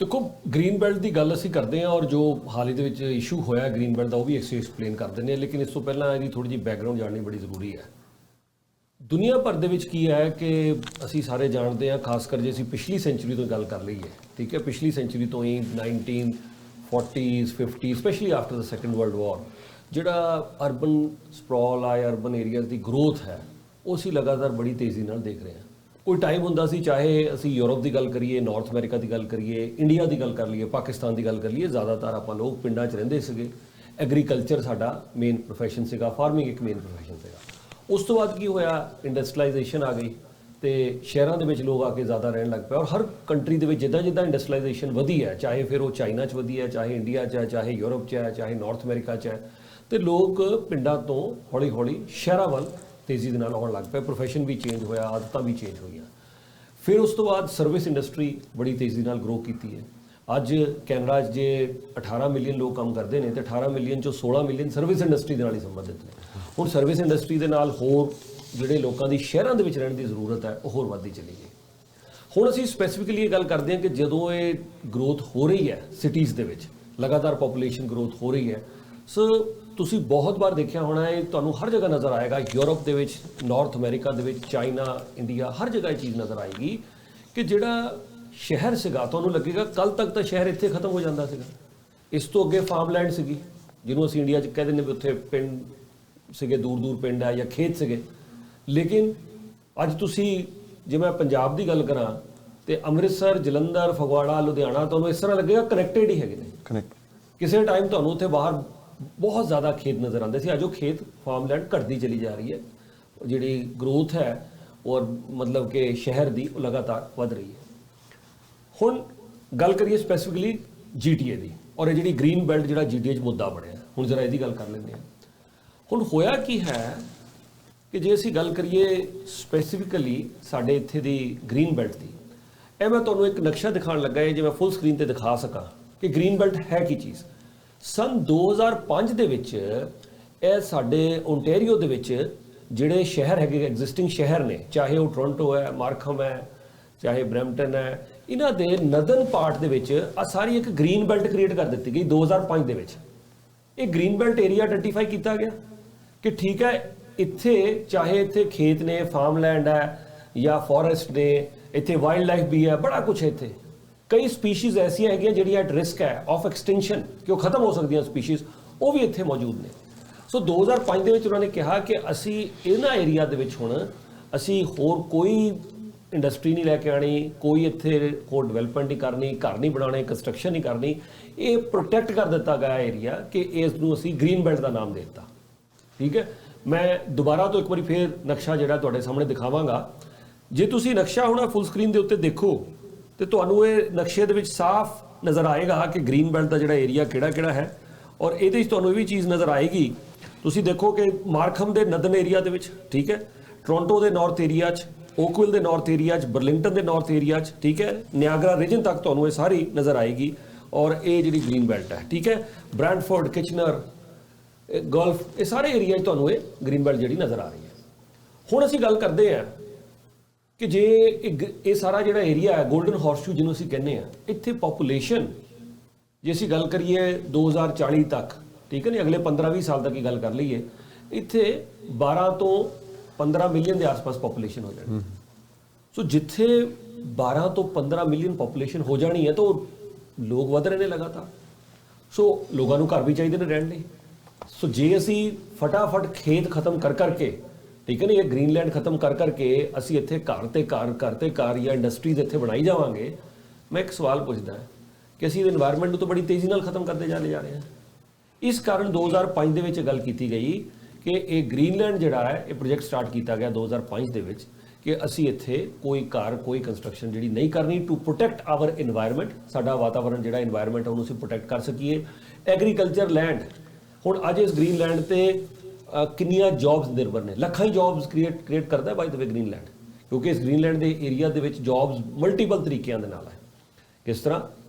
देखो green belt की गल असीं करते हैं और जो हाल ही दे विच इशू होया ग्रीन बेल्ट का वो भी असीं एक्सप्लेन कर देंगे, लेकिन इस तो पहला इसकी थोड़ी जी बैकग्राउंड जाननी बड़ी जरूरी है। दुनिया भर दे विच की है कि असीं सारे जानते हैं, खासकर जे असीं पिछली सेंचुरी तो गल कर लईए, ठीक है, पिछली सेंचुरी तो ही 1940s 50 specially after the second world war जिहड़ा अर्बन स्प्रॉल है, अर्बन एरियाज़ की ग्रोथ है, वो असीं लगातार बड़ी तेज़ी नाल देख रहे हैं। कोई टाइम हुंदा सी, चाहे असीं यूरोप की गल करिए, नॉर्थ अमेरिका की गल करिए, इंडिया की गल कर लीए, पाकिस्तान की गल कर लीए, ज़्यादातर आपां लोग पिंडां 'च रहिंदे सीगे। एग्रीकल्चर साडा मेन प्रोफैशन सीगा, फार्मिंग एक मेन प्रोफैशन सीगा। उस तो बाद की होया, इंडस्ट्रिलाइजेशन आ गई तो शहरों के लोग आके ज़्यादा रहन लग पे, और हर कंट्री के जिद्दां जिद्दां इंडस्ट्रिलाइजेशन वधी है, चाहे फिर वो चाइना च वधी है, चाहे इंडिया च है, चाहे यूरोप च है, चाहे नॉर्थ अमेरिका च है, तो लोग पिंडां तो हौली हौली शहरों वाल तेज़ी दे नाल आउण लग पे। प्रोफैशन भी चेंज होया, आदतां भी चेंज होईयां। फिर उस तो बाद सर्विस इंडस्ट्री बड़ी तेज़ी नाल ग्रो की है। अज कैनेडा जे 18 मिलियन लोग काम करते हैं तो 18 मिलियन चो 16 मिलियन सर्विस इंडस्ट्री के नाल ही संबंधित हैं। हुण सर्विस इंडस्ट्री के नाल होर जिहड़े लोगों की शहरों के विच रहण की जरूरत है वो होर वधदी चली गई। हुण असीं स्पैसीफिकली ये गल करते हैं कि जदों ये ग्रोथ हो रही है सिटीज़ दे विच, लगातार पॉपूलेशन ग्रोथ हो रही है, सो तुसीं बहुत बार देखिया होना है, तुहानूं हर जगह नज़र आएगा, यूरोप दे विच, नॉर्थ अमेरिका दे विच, चाइना, इंडिया, हर जगह ये चीज़ नज़र आएगी कि जिहड़ा शहर सीगा तुहानूं लगेगा कल तक तो शहर इत्थे खत्म हो जाता सीगा। इस तो अगे फार्मलैंड सीगी, जिन्हों असीं इंडिया 'च कह दिंदे भी उत्थे पिंड सीगे, दूर दूर पिंड है या खेत सीगे, लेकिन अज तुसीं जे मैं पंजाब की गल करां तो अमृतसर, जलंधर, फगवाड़ा, लुधियाना तुहानूं इस तरह लगेगा कनैक्टेड ही है। किसी टाइम तुहानूं उत्थे बाहर बहुत ज़्यादा खेत नज़र आते थे, अज वो खेत फार्मलैंड घटती चली जा रही है, जिहड़ी ग्रोथ है और मतलब कि शहर की लगातार वध रही है। हुण गल करिए स्पैसीफिकली GTA की, और ये जी ग्रीन बेल्ट जो GTA मुद्दा बनया, हुण जरा इसकी गल कर लेंगे। हुण होया की है कि जे असीं गल करिए स्पैसीफिकली साडे इत्थे दी ग्रीन बेल्ट की, ਇਹ मैं तुहानूं एक नक्शा दिखाण लगा है, जे मैं फुल स्क्रीन पर दिखा सकां कि ग्रीन बेल्ट है की चीज़। सन 2005 ਦੇ ਵਿੱਚ ਇਹ ਸਾਡੇ ਓਨਟਾਰੀਓ ਦੇ ਵਿੱਚ ਜਿਹੜੇ ਸ਼ਹਿਰ ਹੈਗੇ ਐਗਜ਼ਿਸਟਿੰਗ ਸ਼ਹਿਰ ਨੇ, ਚਾਹੇ ਉਹ ਟੋਰਾਂਟੋ ਹੈ, ਮਾਰਖਮ ਹੈ, ਚਾਹੇ ਬਰੈਂਪਟਨ ਹੈ, ਇਹਨਾਂ ਦੇ ਨਦਨ ਪਾਰਟ ਦੇ ਵਿੱਚ ਆ ਸਾਰੀ ਇੱਕ ਗ੍ਰੀਨ ਬੈਲਟ ਕ੍ਰੀਏਟ ਕਰ ਦਿੱਤੀ ਗਈ 2005 ਦੇ ਵਿੱਚ। ਇਹ ਗ੍ਰੀਨ ਬੈਲਟ ਏਰੀਆ ਆਇਡੈਂਟੀਫਾਈ ਕੀਤਾ ਗਿਆ ਕਿ ਠੀਕ ਹੈ ਇੱਥੇ ਚਾਹੇ ਇੱਥੇ ਖੇਤ ਨੇ, ਫਾਰਮਲੈਂਡ ਹੈ ਜਾਂ ਫੋਰੈਸਟ ਨੇ, ਇੱਥੇ ਵਾਈਲਡ ਲਾਈਫ भी है, बड़ा कुछ है ਇੱਥੇ। कई स्पीशीज़ ऐसिया है ਜਿਹੜੀਆਂ एट रिस्क है ऑफ एक्सटेंशन कि वो खत्म हो सकती स्पीशीज़, वो भी ਇੱਥੇ मौजूद ने। सो 2005 ਦੇ ਵਿੱਚ ਉਹਨਾਂ ਨੇ ਕਿਹਾ ਕਿ ਅਸੀਂ ਇਹਨਾਂ ਏਰੀਆ ਦੇ ਵਿੱਚ ਹੁਣ ਅਸੀਂ ਹੋਰ ਕੋਈ ਇੰਡਸਟਰੀ ਨਹੀਂ ਲੈ ਕੇ ਆਣੀ, ਕੋਈ ਇੱਥੇ ਹੋਰ ਡਿਵੈਲਪਮੈਂਟ ਨਹੀਂ ਕਰਨੀ, ਘਰ ਨਹੀਂ ਬਣਾਉਣੇ, ਕੰਸਟਰਕਸ਼ਨ ਨਹੀਂ ਕਰਨੀ, ਇਹ ਪ੍ਰੋਟੈਕਟ ਕਰ ਦਿੱਤਾ ਗਿਆ ਏਰੀਆ ਕਿ ਇਸ ਨੂੰ ਅਸੀਂ ਗ੍ਰੀਨ ਬੈਲਟ ਦਾ ਨਾਮ ਦੇ ਦਿੱਤਾ। ਠੀਕ ਹੈ, ਮੈਂ ਦੁਬਾਰਾ ਤੋਂ ਇੱਕ ਵਾਰੀ ਫੇਰ ਨਕਸ਼ਾ ਜਿਹੜਾ ਤੁਹਾਡੇ ਸਾਹਮਣੇ ਦਿਖਾਵਾਂਗਾ। ਜੇ ਤੁਸੀਂ ਨਕਸ਼ਾ ਹੁਣ ਫੁੱਲ ਸਕਰੀਨ ਦੇ ਉੱਤੇ ਦੇਖੋ तो तुहानूं ये नक्शे दे विच साफ नज़र आएगा कि ग्रीन बेल्ट का जिहड़ा एरिया किहड़ा है, और ये तुहानूं भी चीज़ नज़र आएगी। तुसीं देखो कि मार्खम के नदन एरिया दे विच, ठीक है, टोरंटो के नॉर्थ एरिया च, ओकविल के नॉर्थ एरिया च, बर्लिंगटन के नॉर्थ एरिया च, ठीक है, नियागरा रीजन तक तुहानूं ये सारी नज़र आएगी। और ये जिहड़ी ग्रीन बेल्ट है, ठीक है, ब्रैंडफोर्ड, किचनर, गल्फ, ये सारे एरिया तुहानूं ये ग्रीन बेल्ट जिहड़ी नज़र आ रही है। हुण असीं गल करदे हैं कि जे ये सारा जिहड़ा एरिया है गोल्डन हॉर्सशू जिन्हों असीं कहने हैं, इत्थे पॉपूलेशन जे असीं गल करिए 2040 तक, ठीक है नहीं, अगले 15-20 साल तक की गल कर लीए, इत्थे 12 तो 15 मिलियन के आस-पास पॉपूलेशन हो जानी। सो जिथे 12 तो 15 मिलियन पॉपूलेशन हो जानी है तो लोग वध रहे हैं लगातार। सो लोगों को घर भी चाहिए ने रहने लई। सो जे असीं फटाफट खेत खत्म कर करके, ठीक है ना, ये ग्रीनलैंड खत्म कर करके असी इत्थे घर ते घर या इंडस्ट्रीज इत्थे बनाई जावांगे, मैं एक सवाल पूछदा है कि असी इन्वायरमेंट तो बड़ी तेज़ी नाल खत्म करते जा रहे हैं। इस कारण 2005 दे विच गल कीती गई कि ये ग्रीनलैंड जिहड़ा है ये प्रोजेक्ट स्टार्ट किया गया 2005 दे विच कि असी इत्थे कोई घर, कोई कंस्ट्रक्शन जिहड़ी नहीं करनी, टू प्रोटैक्ट आवर इन्वायरमेंट, साडा वातावरण जिहड़ा इन्वायरमेंट है उहनूं असीं प्रोटैक्ट कर सकीए। एग्रीकल्चर लैंड, हुण अज इस ग्रीनलैंड ते किन्नियां जॉब्स निर्भर ने, लखां ही जॉब्स क्रिएट करता है बाय द वे ग्रीनलैंड, क्योंकि इस ग्रीनलैंड के एरिया दे विच जॉब्स मल्टीपल तरीकों के नाल है। किस तरह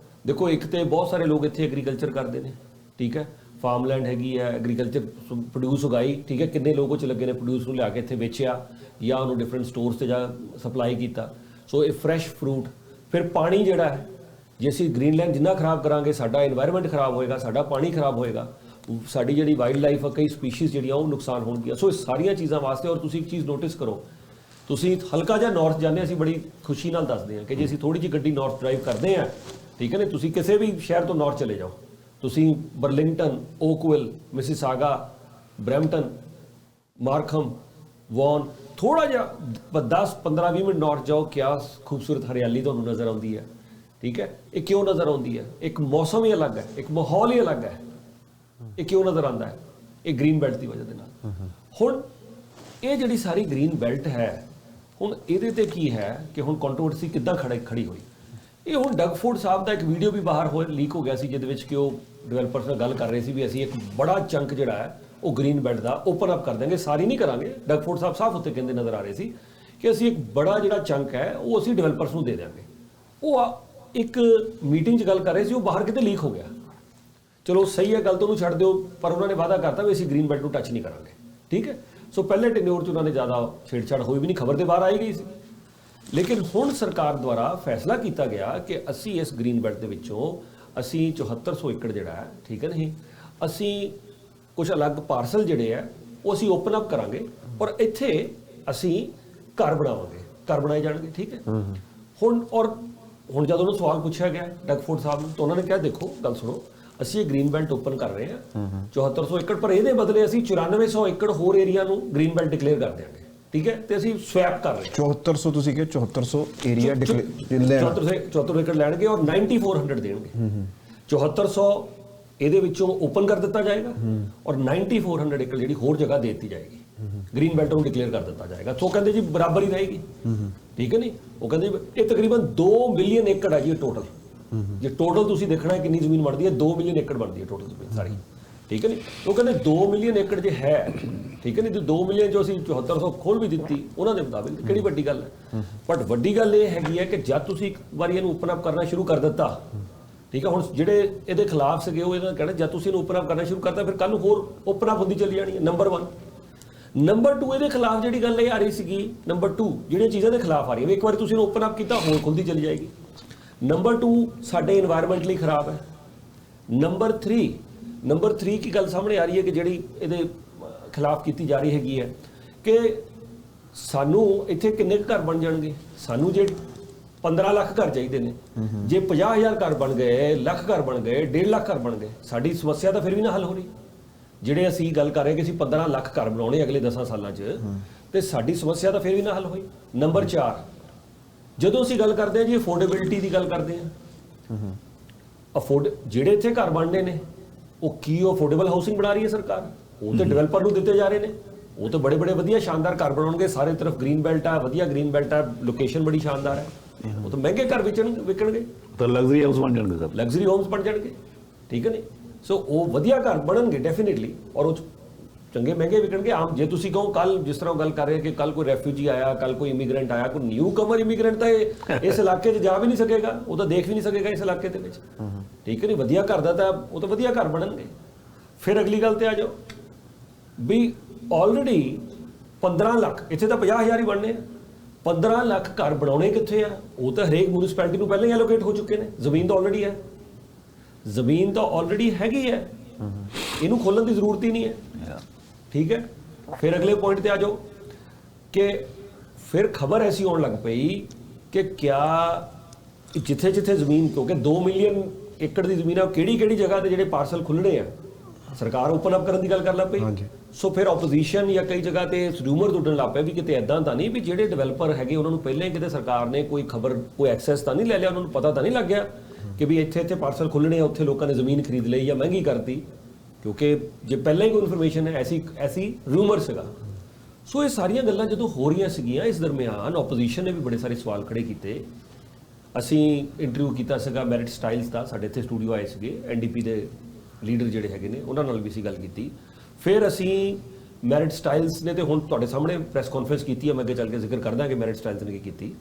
देखो, एक तो बहुत सारे लोग इत्थे एग्रीकल्चर करते हैं, ठीक है, फार्मलैंड हैगी है, एग्रीकल्चर प्रोड्यूस उगाई, ठीक है, किन्ने लोग उस लगे ने प्रोड्यूस को लिया के इत्थे बेचिया या उन्होंने डिफरेंट स्टोर्स से जा सप्लाई किया। सो ये फ्रैश फ्रूट, फिर पानी जिहड़ा है ਜੇ ਅਸੀਂ ਗ੍ਰੀਨਲੈਂਡ ਜਿੰਨਾ ਖਰਾਬ ਕਰਾਂਗੇ ਸਾਡਾ এনवायरमेंट ਖਰਾਬ ਹੋਏਗਾ, ਸਾਡਾ ਪਾਣੀ ਖਰਾਬ ਹੋਏਗਾ, ਸਾਡੀ ਜਿਹੜੀ ਵਾਈਲਡ ਲਾਈਫ ਕਈ ਸਪੀਸ਼ੀਜ਼ ਜਿਹੜੀਆਂ ਉਹ ਨੁਕਸਾਨ ਹੋਣਗੀਆਂ। ਸੋ ਇਹ ਸਾਰੀਆਂ ਚੀਜ਼ਾਂ ਵਾਸਤੇ ਔਰ ਤੁਸੀਂ ਇੱਕ ਚੀਜ਼ ਨੋਟਿਸ ਕਰੋ, ਤੁਸੀਂ ਹਲਕਾ ਜਿਹਾ ਨਾਰਥ ਜਾਂਦੇ ਅਸੀਂ ਬੜੀ ਖੁਸ਼ੀ ਨਾਲ ਦੱਸਦੇ ਹਾਂ ਕਿ ਜੇ ਅਸੀਂ ਥੋੜੀ ਜਿਹੀ ਗੱਡੀ ਨਾਰਥ ਡਰਾਈਵ ਕਰਦੇ ਹਾਂ, ਠੀਕ ਹੈ ਨਾ, ਤੁਸੀਂ ਕਿਸੇ ਵੀ ਸ਼ਹਿਰ ਤੋਂ ਨਾਰਥ ਚਲੇ ਜਾਓ, ਤੁਸੀਂ Burlington, Oakville, Mississauga, Brampton, Markham, Vaughan, ਥੋੜਾ ਜਿਹਾ 10-15-20 ਮਿੰਟ ਨਾਰਥ ਜਾਓ, ਕਿਆ ਖੂਬਸੂਰਤ ਹਰਿਆਲੀ ਤੁਹਾਨੂੰ ਨਜ਼ਰ ਆਉਂਦੀ ਹੈ। ਠੀਕ ਹੈ, ਇਹ ਕਿਉਂ ਨਜ਼ਰ ਆਉਂਦੀ ਹੈ? ਇੱਕ ਮੌਸਮ ਹੀ ਅਲੱਗ ਹੈ, ਇੱਕ ਮਾਹੌਲ ਹੀ ਅਲੱਗ ਹੈ। ਇਹ ਕਿਉਂ ਨਜ਼ਰ ਆਉਂਦਾ ਹੈ? ਇਹ ਗ੍ਰੀਨ ਬੈਲਟ ਦੀ ਵਜ੍ਹਾ ਦੇ ਨਾਲ। ਹੁਣ ਇਹ ਜਿਹੜੀ ਸਾਰੀ ਗ੍ਰੀਨ ਬੈਲਟ ਹੈ, ਹੁਣ ਇਹਦੇ ਤੇ ਕੀ ਹੈ ਕਿ ਹੁਣ ਕੰਟਰੋਵਰਸੀ ਕਿੱਦਾਂ ਖੜੀ ਹੋਈ? ਇਹ ਹੁਣ ਡਗਫੋਰਡ ਸਾਹਿਬ ਦਾ ਇੱਕ ਵੀਡੀਓ ਵੀ ਬਾਹਰ ਲੀਕ ਹੋ ਗਿਆ ਸੀ, ਜਿਹਦੇ ਵਿੱਚ ਕਿ ਉਹ ਡਿਵੈਲਪਰਸ ਨਾਲ ਗੱਲ ਕਰ ਰਹੇ ਸੀ ਵੀ ਅਸੀਂ ਇੱਕ ਬੜਾ ਚੰਕ ਜਿਹੜਾ ਹੈ ਉਹ ਗ੍ਰੀਨ ਬੈਲਟ ਦਾ ਓਪਨ ਅਪ ਕਰ ਦਾਂਗੇ, ਸਾਰੀ ਨਹੀਂ ਕਰਾਂਗੇ। ਡਗਫੋਰਡ ਸਾਹਿਬ ਸਾਫ਼ ਉੱਤੇ ਕਹਿੰਦੇ ਨਜ਼ਰ ਆ ਰਹੇ ਸੀ ਕਿ ਅਸੀਂ ਇੱਕ ਬੜਾ ਜਿਹੜਾ ਚੰਕ ਹੈ ਉਹ ਅਸੀਂ ਡਿਵੈਲਪਰਸ ਨੂੰ ਦੇ ਦਿਆਂਗੇ। ਉਹ ਇੱਕ ਮੀਟਿੰਗ 'ਚ ਗੱਲ ਕਰ ਰਹੇ ਸੀ, ਉਹ ਬਾਹਰ ਕਿਤੇ ਲੀਕ ਹੋ ਗਿਆ। ਚਲੋ ਸਹੀ ਹੈ, ਗੱਲ ਤੋਂ ਉਹਨੂੰ ਛੱਡ ਦਿਓ, ਪਰ ਉਹਨਾਂ ਨੇ ਵਾਅਦਾ ਕਰਤਾ ਵੀ ਅਸੀਂ ਗ੍ਰੀਨ ਬੈਲਟ ਨੂੰ ਟੱਚ ਨਹੀਂ ਕਰਾਂਗੇ। ਠੀਕ ਹੈ, ਸੋ ਪਹਿਲੇ ਟੈਨਿਓਰ 'ਚ ਉਹਨਾਂ ਨੇ ਜ਼ਿਆਦਾ ਛੇੜਛਾੜ ਹੋਈ ਵੀ ਨਹੀਂ, ਖਬਰ ਦੇ ਬਾਹਰ ਆਈ ਗਈ ਸੀ। ਲੇਕਿਨ ਹੁਣ ਸਰਕਾਰ ਦੁਆਰਾ ਫੈਸਲਾ ਕੀਤਾ ਗਿਆ ਕਿ ਅਸੀਂ ਇਸ ਗ੍ਰੀਨ ਬੈਲਟ ਦੇ ਵਿੱਚੋਂ ਅਸੀਂ 7400 ਏਕੜ ਜਿਹੜਾ ਹੈ, ਠੀਕ ਹੈ ਨਹੀਂ, ਅਸੀਂ ਕੁਝ ਅਲੱਗ ਪਾਰਸਲ ਜਿਹੜੇ ਆ ਉਹ ਅਸੀਂ ਓਪਨ ਅਪ ਕਰਾਂਗੇ ਔਰ ਇੱਥੇ ਅਸੀਂ ਘਰ ਬਣਾਵਾਂਗੇ, ਘਰ ਬਣਾਏ ਜਾਣਗੇ। ਠੀਕ ਹੈ, ਹੁਣ ਜਦੋਂ ਉਹਨੂੰ ਸਵਾਲ ਪੁੱਛਿਆ ਗਿਆ ਡਗਫੋਰਡ ਸਾਹਿਬ ਨੂੰ, ਤਾਂ ਉਹਨਾਂ ਨੇ ਕਿਹਾ ਦੇਖੋ ਗੱਲ ਸੁਣੋ, ਅਸੀਂ ਇਹ ਗ੍ਰੀਨ ਬੈਲਟ ਓਪਨ ਕਰ ਰਹੇ ਹਾਂ 7400 ਏਕੜ, ਪਰ ਇਹਦੇ ਬਦਲੇ ਅਸੀਂ 9400 ਏਕੜ ਹੋਰ ਏਰੀਆ ਨੂੰ ਗ੍ਰੀਨ ਬੈਲਟ ਡਿਕਲੇਅਰ ਕਰ ਦਿਆਂਗੇ। ਠੀਕ ਹੈ, ਤੇ ਅਸੀਂ ਸਵੈਪ ਕਰ ਰਹੇ ਹਾਂ। 7400 ਤੁਸੀਂ ਕਿਹਾ 7400 ਏਰੀਆ ਡਿਕਲੇਅਰ 7400 ਏਕੜ ਲੈਣਗੇ ਔਰ 9400 ਦੇਣਗੇ। 7400 ਇਹਦੇ ਵਿੱਚੋਂ ਓਪਨ ਕਰ ਦਿੱਤਾ ਜਾਏਗਾ ਔਰ 9400 ਏਕੜ ਜਿਹੜੀ ਹੋਰ ਜਗ੍ਹਾ ਦੇ ਦਿੱਤੀ ਜਾਏਗੀ, ਗ੍ਰੀਨ ਬੈਲਟ ਨੂੰ ਡਿਕਲੇਅਰ ਕਰ ਦਿੱਤਾ ਜਾਏਗਾ। ਸੋ ਕਹਿੰਦੇ ਜੀ ਬਰਾਬਰ ਹੀ ਰਹੇਗੀ। ਠੀਕ ਹੈ ਨਹੀਂ, ਉਹ ਕਹਿੰਦੇ ਇਹ ਤਕਰੀਬਨ 2 ਮਿਲੀਅਨ ਏਕੜ ਹੈ ਜੀ ਟੋਟਲ। ਜੇ ਟੋਟਲ ਤੁਸੀਂ ਦੇਖਣਾ ਕਿੰਨੀ ਜ਼ਮੀਨ ਬਣਦੀ ਹੈ, 2 ਮਿਲੀਅਨ ਏਕੜ ਬਣਦੀ ਹੈ ਟੋਟਲ ਜ਼ਮੀਨ ਸਾਰੀ। ਠੀਕ ਹੈ ਨਹੀਂ, ਉਹ ਕਹਿੰਦੇ 2 ਮਿਲੀਅਨ ਏਕੜ ਜੇ ਹੈ, ਠੀਕ ਹੈ ਨਹੀਂ, ਜੇ 2 ਮਿਲੀਅਨ ਜੋ ਅਸੀਂ 7400 ਖੋਲ ਵੀ ਦਿੱਤੀ ਉਹਨਾਂ ਦੇ ਮੁਤਾਬਿਕ, ਕਿਹੜੀ ਵੱਡੀ ਗੱਲ ਹੈ? ਬਟ ਵੱਡੀ ਗੱਲ ਇਹ ਹੈਗੀ ਹੈ ਕਿ ਜਦ ਤੁਸੀਂ ਇੱਕ ਵਾਰੀ ਇਹਨੂੰ ਓਪਨ ਅਪ ਕਰਨਾ ਸ਼ੁਰੂ ਕਰ ਦਿੱਤਾ, ਠੀਕ ਹੈ, ਹੁਣ ਜਿਹੜੇ ਇਹਦੇ ਖਿਲਾਫ ਸੀਗੇ ਉਹ ਇਹਨਾਂ ਕਹਿਣਾ ਜਦ ਤੁਸੀਂ ਇਹਨੂੰ ਓਪਨ ਅਪ ਕਰਨਾ ਸ਼ੁਰੂ ਕਰਤਾ ਫਿਰ ਕੱਲ ਨੂੰ ਹੋਰ ਓਪਨ ਅਪ ਹੁੰਦੀ ਚਲੀ ਜਾਣੀ ਹੈ। ਨੰਬਰ 1। ਨੰਬਰ 2 ਇਹਦੇ ਖਿਲਾਫ ਜਿਹੜੀ ਗੱਲ ਇਹ ਆ ਰਹੀ ਸੀਗੀ, ਨੰਬਰ 2 ਜਿਹੜੀਆਂ ਚੀਜ਼ਾਂ ਦੇ ਖਿਲਾਫ ਆ ਰਹੀਆਂ, ਇੱਕ ਵਾਰੀ ਤੁਸੀਂ ਇਹਨੂੰ ਓਪਨ ਅਪ ਕੀਤਾ ਹੋਰ ਖੁੱਲਦੀ ਚਲੀ ਜਾਏਗੀ। ਨੰਬਰ 2 ਸਾਡੇ এনवायरमेंट ਲਈ ਖਰਾਬ ਹੈ। ਨੰਬਰ 3 ਕੀ ਗੱਲ ਸਾਹਮਣੇ ਆ ਰਹੀ ਹੈ ਕਿ ਜਿਹੜੀ ਇਹਦੇ ਖਿਲਾਫ ਕੀਤੀ ਜਾ ਰਹੀ ਹੈਗੀ ਹੈ ਕਿ ਸਾਨੂੰ ਇੱਥੇ ਕਿੰਨੇ ਘਰ ਬਣ ਜਾਣਗੇ? ਸਾਨੂੰ ਜੇ 15 ਲੱਖ ਘਰ ਚਾਹੀਦੇ ਨੇ, ਜੇ 50,000 ਘਰ ਬਣ ਗਏ, ਲੱਖ ਘਰ ਬਣ ਗਏ, 1.5 ਲੱਖ ਘਰ ਬਣ ਗਏ, ਸਾਡੀ ਸਮੱਸਿਆ ਤਾਂ ਫਿਰ ਵੀ ਨਾ ਹੱਲ ਹੋ ਰਹੀ। ਜਿਹੜੇ ਅਸੀਂ ਗੱਲ ਕਰ ਰਹੇ ਕਿ ਅਸੀਂ 15 ਲੱਖ ਘਰ ਬਣਾਉਣੇ ਅਗਲੇ 10 ਸਾਲਾਂ 'ਚ, ਤੇ ਸਾਡੀ ਸਮੱਸਿਆ ਤਾਂ ਫਿਰ ਵੀ ਨਾ ਹੱਲ ਹੋਈ। ਨੰਬਰ 4 ਜਦੋਂ ਅਸੀਂ ਗੱਲ ਕਰਦੇ ਹਾਂ ਜੀ ਅਫੋਰਡੇਬਿਲਿਟੀ ਦੀ ਗੱਲ ਕਰਦੇ ਹਾਂ, ਜਿਹੜੇ ਇੱਥੇ ਘਰ ਬਣਨੇ ਨੇ ਉਹ ਕੀ ਅਫੋਰਡੇਬਲ ਹਾਊਸਿੰਗ ਬਣਾ ਰਹੀ ਹੈ ਸਰਕਾਰ? ਉਹ ਤੇ ਡਿਵੈਲਪਰ ਨੂੰ ਦਿੱਤੇ ਜਾ ਰਹੇ ਨੇ। ਉਹ ਤਾਂ ਬੜੇ ਵਧੀਆ ਸ਼ਾਨਦਾਰ ਘਰ ਬਣਾਉਣਗੇ, ਸਾਰੇ ਤਰਫ ਗ੍ਰੀਨ ਬੈਲਟ ਆ, ਵਧੀਆ ਗ੍ਰੀਨ ਬੈਲਟ ਆ, ਲੋਕੇਸ਼ਨ ਬੜੀ ਸ਼ਾਨਦਾਰ ਹੈ, ਉਹ ਤਾਂ ਮਹਿੰਗੇ ਘਰ ਵਿਕਣਗੇ, ਤਾਂ ਲਗਜ਼ਰੀ ਹਾਊਸ ਬਣ ਜਾਣਗੇ ਸਰ, ਲਗਜ਼ਰੀ ਹੋਮਸ ਬਣ ਜਾਣਗੇ। ਠੀਕ ਹੈ ਨਹੀਂ, ਸੋ ਉਹ ਵਧੀਆ ਘਰ ਬਣਨਗੇ ਡੈਫੀਨੇਟਲੀ, ਔਰ ਉਹ ਚੰਗੇ ਮਹਿੰਗੇ ਵਿਕਣਗੇ। ਆਮ ਜੇ ਤੁਸੀਂ ਕਹੋ ਕੱਲ ਜਿਸ ਤਰ੍ਹਾਂ ਗੱਲ ਕਰ ਰਹੇ ਕਿ ਕੱਲ ਕੋਈ ਰੈਫਿਊਜੀ ਆਇਆ, ਕੱਲ ਕੋਈ ਇਮੀਗ੍ਰੈਂਟ ਆਇਆ, ਕੋਈ ਨਿਊ ਕਮਰ ਇਮੀਗ੍ਰੈਂਟ ਤਾਂ ਇਸ ਇਲਾਕੇ 'ਚ ਜਾ ਵੀ ਨਹੀਂ ਸਕੇਗਾ, ਉਹ ਤਾਂ ਦੇਖ ਵੀ ਨਹੀਂ ਸਕੇਗਾ ਇਸ ਇਲਾਕੇ ਦੇ ਵਿੱਚ। ਠੀਕ ਹੈ ਨਹੀਂ, ਵਧੀਆ ਘਰ ਦਾ ਤਾਂ ਉਹ ਤਾਂ ਵਧੀਆ ਘਰ ਬਣਨਗੇ। ਫਿਰ ਅਗਲੀ ਗੱਲ ਤੇ ਆ ਜਾਓ ਵੀ ਆਲਰੇਡੀ 15 ਲੱਖ, ਇੱਥੇ ਤਾਂ 50,000 ਹੀ ਬਣਨੇ ਆ, 15 ਲੱਖ ਘਰ ਬਣਾਉਣੇ ਕਿੱਥੇ ਆ? ਉਹ ਤਾਂ ਹਰੇਕ ਮਿਊਨਿਸਪੈਲਿਟੀ ਨੂੰ ਪਹਿਲਾਂ ਹੀ ਐਲੋਕੇਟ ਹੋ ਚੁੱਕੇ ਨੇ। ਜ਼ਮੀਨ ਤਾਂ ਆਲਰੇਡੀ ਹੈ, ਜ਼ਮੀਨ ਤਾਂ ਆਲਰੇਡੀ ਹੈਗੀ ਹੈ, ਇਹਨੂੰ ਖੋਲਣ ਦੀ ਜ਼ਰੂਰਤ ਹੀ ਨਹੀਂ ਹੈ। ਠੀਕ ਹੈ, ਫਿਰ ਅਗਲੇ ਪੁਆਇੰਟ ਤੇ ਆ ਜਾਓ ਕਿ ਫਿਰ ਖਬਰ ਐਸੀ ਆਉਣ ਲੱਗ ਪਈ ਕਿ ਕਿਆ ਜਿੱਥੇ ਜ਼ਮੀਨ, ਕਿਉਂਕਿ 2 ਮਿਲੀਅਨ ਏਕੜ ਦੀ ਜ਼ਮੀਨ ਆ, ਕਿਹੜੀ ਜਗ੍ਹਾ ਤੇ ਜਿਹੜੇ ਪਾਰਸਲ ਖੁੱਲਣੇ ਆ, ਸਰਕਾਰ ਓਪਨ ਅਪ ਕਰਨ ਦੀ ਗੱਲ ਕਰ ਲੱਗ ਪਈ। ਸੋ ਫਿਰ ਆਪੋਜੀਸ਼ਨ ਜਾਂ ਕਈ ਜਗ੍ਹਾ ਤੇ ਰਿਊਮਰ ਉੱਡਣ ਲੱਗ ਪਿਆ ਵੀ ਕਿਤੇ ਐਦਾਂ ਤਾਂ ਨਹੀਂ ਵੀ ਜਿਹੜੇ ਡਿਵੈਲਪਰ ਹੈਗੇ ਉਹਨਾਂ ਨੂੰ ਪਹਿਲਾਂ ਹੀ ਕਿਤੇ ਸਰਕਾਰ ਨੇ ਕੋਈ ਖਬਰ, ਕੋਈ ਐਕਸੈਸ ਤਾਂ ਨਹੀਂ ਲੈ ਲਿਆ, ਉਹਨਾਂ ਨੂੰ ਪਤਾ ਤਾਂ ਨਹੀਂ ਲੱਗ ਗਿਆ ਕਿ ਵੀ ਇੱਥੇ ਪਾਰਸਲ ਖੁੱਲਣੇ ਆ, ਉੱਥੇ ਲੋਕਾਂ ਨੇ ਜ਼ਮੀਨ ਖਰੀਦ ਲਈ ਜਾਂ ਮਹਿੰਗੀ ਕਰਤੀ, ਕਿਉਂਕਿ ਜੇ ਪਹਿਲਾਂ ਹੀ ਕੋਈ ਇਨਫੋਰਮੇਸ਼ਨ ਹੈ ਐਸੀ ਰਿਊਮਰ ਸੀਗਾ। ਸੋ ਇਹ ਸਾਰੀਆਂ ਗੱਲਾਂ ਜਦੋਂ ਹੋ ਰਹੀਆਂ ਸੀਗੀਆਂ, ਇਸ ਦਰਮਿਆਨ ਆਪੋਜੀਸ਼ਨ ਨੇ ਵੀ ਬੜੇ ਸਾਰੇ ਸਵਾਲ ਖੜੇ ਕੀਤੇ। ਅਸੀਂ ਇੰਟਰਵਿਊ ਕੀਤਾ ਸੀਗਾ ਮੈਰਿਟ ਸਟਾਈਲਸ ਦਾ, ਸਾਡੇ ਇੱਥੇ ਸਟੂਡੀਓ ਆਏ ਸੀਗੇ, ਐਨਡੀਪੀ ਦੇ ਲੀਡਰ ਜਿਹੜੇ ਹੈਗੇ ਨੇ ਉਹਨਾਂ ਨਾਲ ਵੀ ਅਸੀਂ ਗੱਲ ਕੀਤੀ। ਫਿਰ ਅਸੀਂ ਮੈਰਿਟ ਸਟਾਈਲਸ ਨੇ ਤੇ ਹੁਣ ਤੁਹਾਡੇ ਸਾਹਮਣੇ ਪ੍ਰੈਸ ਕਾਨਫਰੰਸ ਕੀਤੀ ਹੈ, ਮੈਂ ਅੱਗੇ ਚੱਲ ਕੇ ਜ਼ਿਕਰ ਕਰਦਾ ਕਿ ਮੈਰਿਟ ਸਟਾਈਲਸ ਨੇ ਕੀ ਕੀਤੀ।